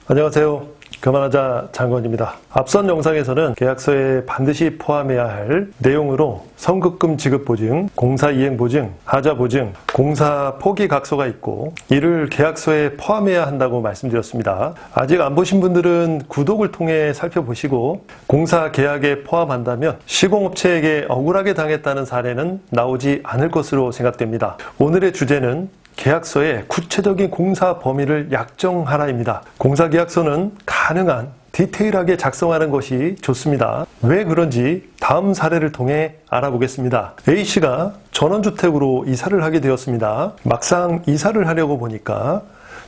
안녕하세요. 그만하자 장건입니다. 앞선 영상에서는 계약서에 반드시 포함해야 할 내용으로 선급금 지급 보증, 공사 이행 보증, 하자 보증, 공사 포기 각서가 있고 이를 계약서에 포함해야 한다고 말씀드렸습니다. 아직 안 보신 분들은 구독을 통해 살펴보시고 공사 계약에 포함한다면 시공업체에게 억울하게 당했다는 사례는 나오지 않을 것으로 생각됩니다. 오늘의 주제는 계약서의 구체적인 공사 범위를 약정하라입니다. 공사 계약서는 가능한 디테일하게 작성하는 것이 좋습니다. 왜 그런지 다음 사례를 통해 알아보겠습니다. A씨가 전원주택으로 이사를 하게 되었습니다. 막상 이사를 하려고 보니까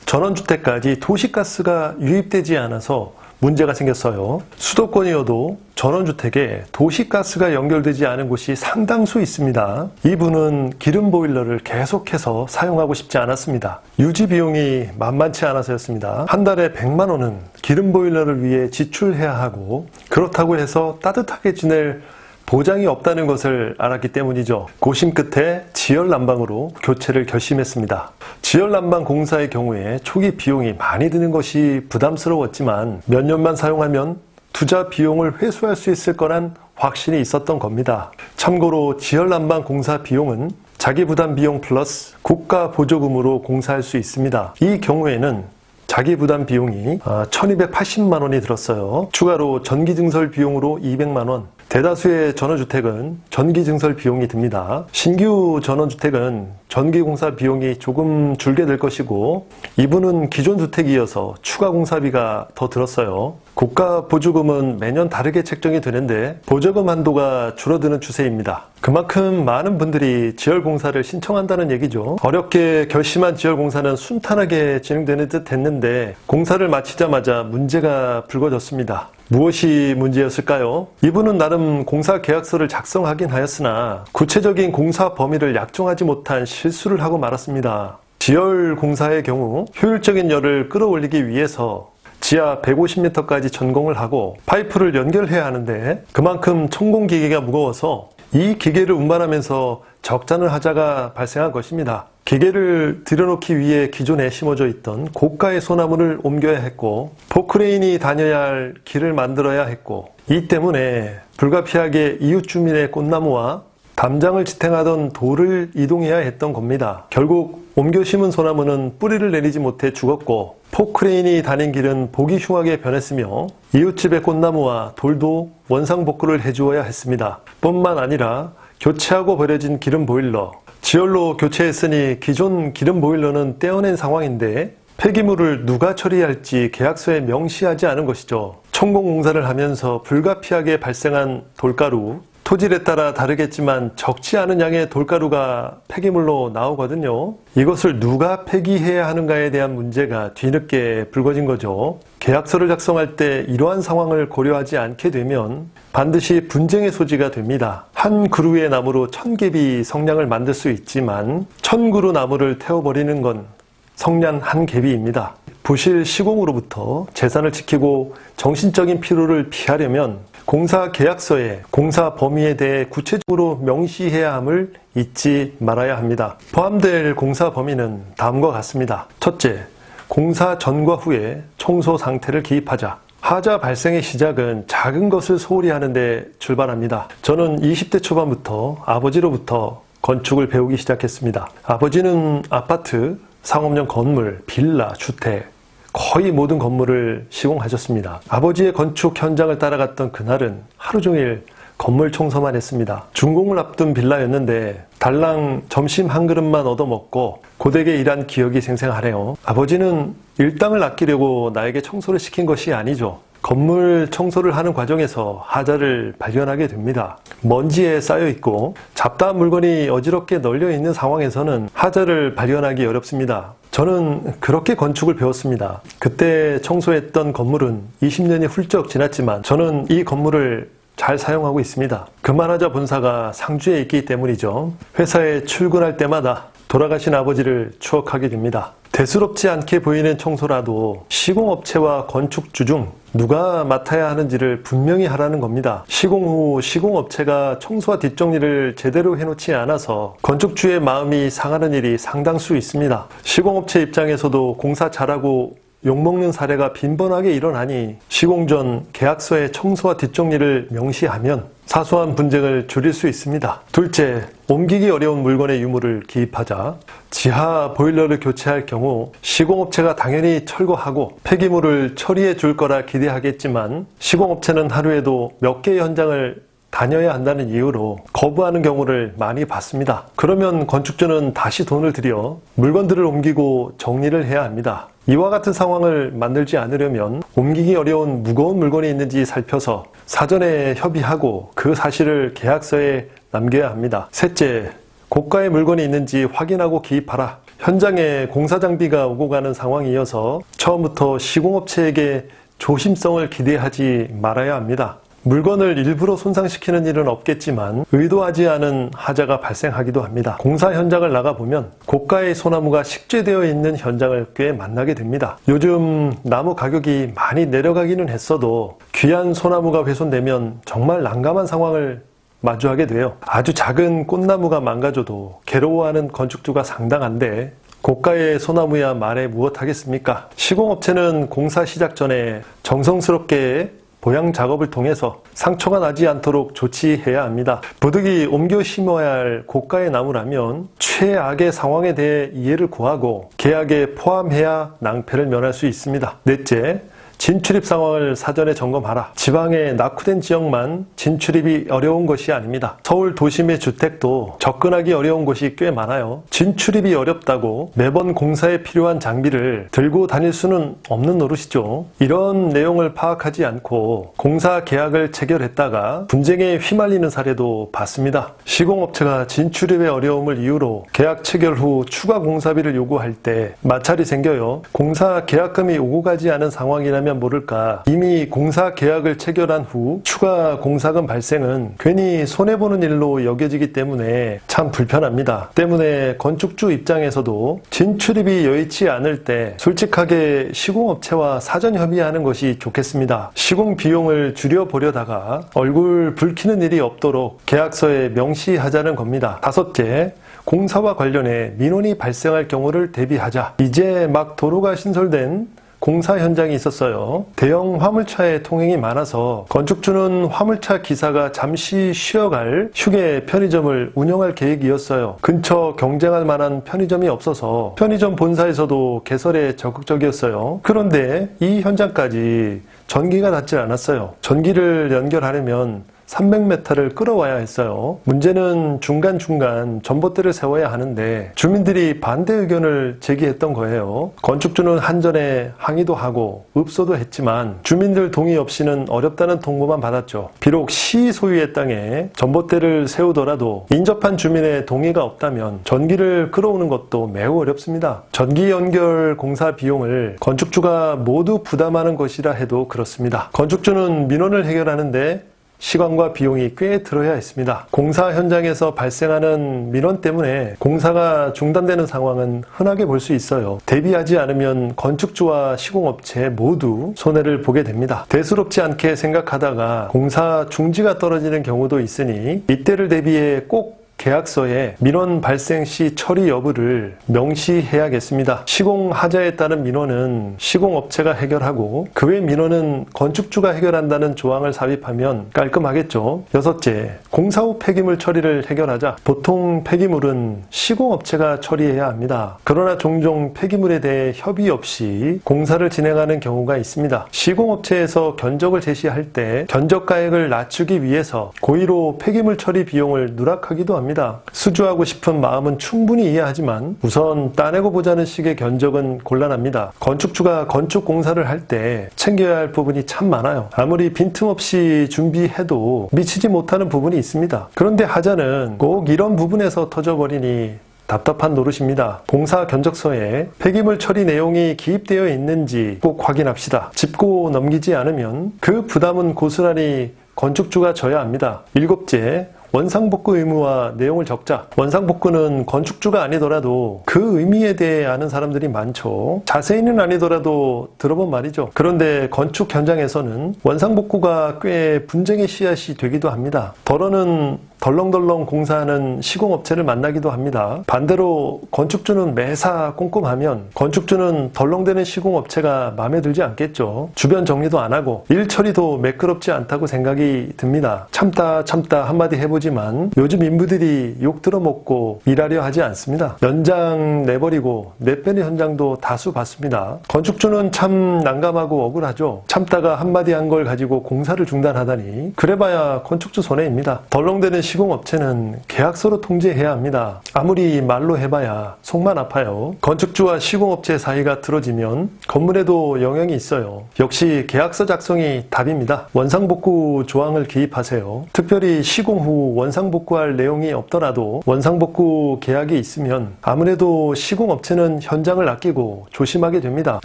전원주택까지 도시가스가 유입되지 않아서 문제가 생겼어요. 수도권이어도 전원주택에 도시가스가 연결되지 않은 곳이 상당수 있습니다. 이분은 기름 보일러를 계속해서 사용하고 싶지 않았습니다. 유지 비용이 만만치 않아서였습니다. 한 달에 100만 원은 기름 보일러를 위해 지출해야 하고 그렇다고 해서 따뜻하게 지낼 보장이 없다는 것을 알았기 때문이죠. 고심 끝에 지열난방으로 교체를 결심했습니다. 지열난방 공사의 경우에 초기 비용이 많이 드는 것이 부담스러웠지만 몇 년만 사용하면 투자 비용을 회수할 수 있을 거란 확신이 있었던 겁니다. 참고로 지열난방 공사 비용은 자기 부담 비용 플러스 국가 보조금으로 공사할 수 있습니다. 이 경우에는 자기 부담 비용이 1280만 원이 들었어요. 추가로 전기증설 비용으로 200만 원. 대다수의 전원주택은 전기증설 비용이 듭니다. 신규 전원주택은 전기공사 비용이 조금 줄게 될 것이고 이분은 기존 주택이어서 추가 공사비가 더 들었어요. 국가 보조금은 매년 다르게 책정이 되는데 보조금 한도가 줄어드는 추세입니다. 그만큼 많은 분들이 지열공사를 신청한다는 얘기죠. 어렵게 결심한 지열공사는 순탄하게 진행되는 듯 했는데 공사를 마치자마자 문제가 불거졌습니다. 무엇이 문제였을까요? 이분은 나름 공사 계약서를 작성하긴 하였으나 구체적인 공사 범위를 약정하지 못한 실수를 하고 말았습니다. 지열 공사의 경우 효율적인 열을 끌어올리기 위해서 지하 150m까지 전공을 하고 파이프를 연결해야 하는데 그만큼 천공기계가 무거워서 이 기계를 운반하면서 적잖은 하자가 발생한 것입니다. 기계를 들여놓기 위해 기존에 심어져 있던 고가의 소나무를 옮겨야 했고 포크레인이 다녀야 할 길을 만들어야 했고 이 때문에 불가피하게 이웃 주민의 꽃나무와 담장을 지탱하던 돌을 이동해야 했던 겁니다. 결국 옮겨 심은 소나무는 뿌리를 내리지 못해 죽었고 포크레인이 다닌 길은 보기 흉하게 변했으며 이웃집의 꽃나무와 돌도 원상복구를 해주어야 했습니다. 뿐만 아니라 교체하고 버려진 기름 보일러, 지열로 교체했으니 기존 기름 보일러는 떼어낸 상황인데 폐기물을 누가 처리할지 계약서에 명시하지 않은 것이죠. 천공공사를 하면서 불가피하게 발생한 돌가루, 토질에 따라 다르겠지만 적지 않은 양의 돌가루가 폐기물로 나오거든요. 이것을 누가 폐기해야 하는가에 대한 문제가 뒤늦게 불거진 거죠. 계약서를 작성할 때 이러한 상황을 고려하지 않게 되면 반드시 분쟁의 소지가 됩니다. 한 그루의 나무로 1000갭이 성냥을 만들 수 있지만 1000그루 나무를 태워버리는 건 성냥 한 갭입니다. 부실 시공으로부터 재산을 지키고 정신적인 피로를 피하려면 공사 계약서에 공사 범위에 대해 구체적으로 명시해야 함을 잊지 말아야 합니다. 포함될 공사 범위는 다음과 같습니다. 첫째, 공사 전과 후에 청소 상태를 기입하자. 하자 발생의 시작은 작은 것을 소홀히 하는데 출발합니다. 저는 20대 초반부터 아버지로부터 건축을 배우기 시작했습니다. 아버지는 아파트, 상업용 건물, 빌라, 주택 거의 모든 건물을 시공하셨습니다. 아버지의 건축 현장을 따라갔던 그날은 하루 종일 건물 청소만 했습니다. 준공을 앞둔 빌라였는데 달랑 점심 한 그릇만 얻어먹고 고되게 일한 기억이 생생하네요. 아버지는 일당을 아끼려고 나에게 청소를 시킨 것이 아니죠. 건물 청소를 하는 과정에서 하자를 발견하게 됩니다. 먼지에 쌓여있고 잡다한 물건이 어지럽게 널려있는 상황에서는 하자를 발견하기 어렵습니다. 저는 그렇게 건축을 배웠습니다. 그때 청소했던 건물은 20년이 훌쩍 지났지만 저는 이 건물을 잘 사용하고 있습니다. 그만하자 본사가 상주에 있기 때문이죠. 회사에 출근할 때마다 돌아가신 아버지를 추억하게 됩니다. 대수롭지 않게 보이는 청소라도 시공업체와 건축주 중 누가 맡아야 하는지를 분명히 하라는 겁니다. 시공 후 시공업체가 청소와 뒷정리를 제대로 해놓지 않아서 건축주의 마음이 상하는 일이 상당수 있습니다. 시공업체 입장에서도 공사 잘하고 욕먹는 사례가 빈번하게 일어나니 시공 전 계약서의 청소와 뒷정리를 명시하면 사소한 분쟁을 줄일 수 있습니다. 둘째, 옮기기 어려운 물건의 유무를 기입하자. 지하 보일러를 교체할 경우 시공업체가 당연히 철거하고 폐기물을 처리해 줄 거라 기대하겠지만 시공업체는 하루에도 몇 개의 현장을 다녀야 한다는 이유로 거부하는 경우를 많이 봤습니다. 그러면 건축주는 다시 돈을 들여 물건들을 옮기고 정리를 해야 합니다. 이와 같은 상황을 만들지 않으려면 옮기기 어려운 무거운 물건이 있는지 살펴서 사전에 협의하고 그 사실을 계약서에 남겨야 합니다. 셋째, 고가의 물건이 있는지 확인하고 기입하라. 현장에 공사 장비가 오고 가는 상황이어서 처음부터 시공업체에게 조심성을 기대하지 말아야 합니다. 물건을 일부러 손상시키는 일은 없겠지만 의도하지 않은 하자가 발생하기도 합니다. 공사 현장을 나가보면 고가의 소나무가 식재되어 있는 현장을 꽤 만나게 됩니다. 요즘 나무 가격이 많이 내려가기는 했어도 귀한 소나무가 훼손되면 정말 난감한 상황을 마주하게 돼요. 아주 작은 꽃나무가 망가져도 괴로워하는 건축주가 상당한데 고가의 소나무야 말해 무엇하겠습니까? 시공업체는 공사 시작 전에 정성스럽게 보양 작업을 통해서 상처가 나지 않도록 조치해야 합니다. 부득이 옮겨 심어야 할 고가의 나무라면 최악의 상황에 대해 이해를 구하고 계약에 포함해야 낭패를 면할 수 있습니다. 넷째, 진출입 상황을 사전에 점검하라. 지방의 낙후된 지역만 진출입이 어려운 것이 아닙니다. 서울 도심의 주택도 접근하기 어려운 곳이 꽤 많아요. 진출입이 어렵다고 매번 공사에 필요한 장비를 들고 다닐 수는 없는 노릇이죠. 이런 내용을 파악하지 않고 공사 계약을 체결했다가 분쟁에 휘말리는 사례도 봤습니다. 시공업체가 진출입의 어려움을 이유로 계약 체결 후 추가 공사비를 요구할 때 마찰이 생겨요. 공사 계약금이 오고 가지 않은 상황이라면 모를까 이미 공사 계약을 체결한 후 추가 공사금 발생은 괜히 손해보는 일로 여겨지기 때문에 참 불편합니다. 때문에 건축주 입장에서도 진출입이 여의치 않을 때 솔직하게 시공업체와 사전 협의하는 것이 좋겠습니다. 시공 비용을 줄여보려다가 얼굴 붉히는 일이 없도록 계약서에 명시하자는 겁니다. 다섯째, 공사와 관련해 민원이 발생할 경우를 대비하자. 이제 막 도로가 신설된 공사 현장이 있었어요. 대형 화물차의 통행이 많아서 건축주는 화물차 기사가 잠시 쉬어갈 휴게 편의점을 운영할 계획이었어요. 근처 경쟁할 만한 편의점이 없어서 편의점 본사에서도 개설에 적극적이었어요. 그런데 이 현장까지 전기가 닿지 않았어요. 전기를 연결하려면 300m를 끌어와야 했어요. 문제는 중간중간 전봇대를 세워야 하는데 주민들이 반대 의견을 제기했던 거예요. 건축주는 한전에 항의도 하고 읍소도 했지만 주민들 동의 없이는 어렵다는 통보만 받았죠. 비록 시 소유의 땅에 전봇대를 세우더라도 인접한 주민의 동의가 없다면 전기를 끌어오는 것도 매우 어렵습니다. 전기 연결 공사 비용을 건축주가 모두 부담하는 것이라 해도 그렇습니다. 건축주는 민원을 해결하는데 시간과 비용이 꽤 들어야 했습니다. 공사 현장에서 발생하는 민원 때문에 공사가 중단되는 상황은 흔하게 볼 수 있어요. 대비하지 않으면 건축주와 시공업체 모두 손해를 보게 됩니다. 대수롭지 않게 생각하다가 공사 중지가 떨어지는 경우도 있으니 이때를 대비해 꼭 계약서에 민원 발생 시 처리 여부를 명시해야겠습니다. 시공 하자에 따른 민원은 시공업체가 해결하고 그 외 민원은 건축주가 해결한다는 조항을 삽입하면 깔끔하겠죠. 여섯째, 공사 후 폐기물 처리를 해결하자. 보통 폐기물은 시공업체가 처리해야 합니다. 그러나 종종 폐기물에 대해 협의 없이 공사를 진행하는 경우가 있습니다. 시공업체에서 견적을 제시할 때 견적가액을 낮추기 위해서 고의로 폐기물 처리 비용을 누락하기도 합니다. 수주하고 싶은 마음은 충분히 이해하지만 우선 따내고 보자는 식의 견적은 곤란합니다. 건축주가 건축 공사를 할 때 챙겨야 할 부분이 참 많아요. 아무리 빈틈없이 준비해도 미치지 못하는 부분이 있습니다. 그런데 하자는 꼭 이런 부분에서 터져버리니 답답한 노릇입니다. 공사 견적서에 폐기물 처리 내용이 기입되어 있는지 꼭 확인합시다. 짚고 넘기지 않으면 그 부담은 고스란히 건축주가 져야 합니다. 일곱째, 원상복구 의무와 내용을 적자. 원상복구는 건축주가 아니더라도 그 의미에 대해 아는 사람들이 많죠. 자세히는 아니더라도 들어본 말이죠. 그런데 건축 현장에서는 원상복구가 꽤 분쟁의 씨앗이 되기도 합니다. 더러는 덜렁덜렁 공사하는 시공업체를 만나기도 합니다. 반대로 건축주는 매사 꼼꼼하면 건축주는 덜렁대는 시공업체가 마음에 들지 않겠죠. 주변 정리도 안 하고 일 처리도 매끄럽지 않다고 생각이 듭니다. 참다 한마디 해보지만 요즘 인부들이 욕 들어먹고 일하려 하지 않습니다. 연장 내버리고 내빼는 현장도 다수 봤습니다. 건축주는 참 난감하고 억울하죠. 참다가 한마디 한 걸 가지고 공사를 중단하다니 그래봐야 건축주 손해입니다. 덜렁대는 시공업체는 계약서로 통지해야 합니다. 아무리 말로 해봐야 속만 아파요. 건축주와 시공업체 사이가 틀어지면 건물에도 영향이 있어요. 역시 계약서 작성이 답입니다. 원상복구 조항을 기입하세요. 특별히 시공 후 원상복구할 내용이 없더라도 원상복구 계약이 있으면 아무래도 시공업체는 현장을 아끼고 조심하게 됩니다.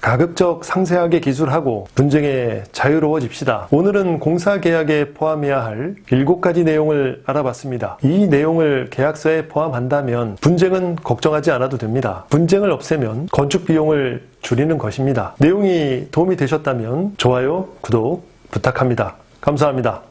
가급적 상세하게 기술하고 분쟁에 자유로워집시다. 오늘은 공사계약에 포함해야 할 7가지 내용을 알아봤습니다. 이 내용을 계약서에 포함한다면 분쟁은 걱정하지 않아도 됩니다. 분쟁을 없애면 건축 비용을 줄이는 것입니다. 내용이 도움이 되셨다면 좋아요, 구독 부탁합니다. 감사합니다.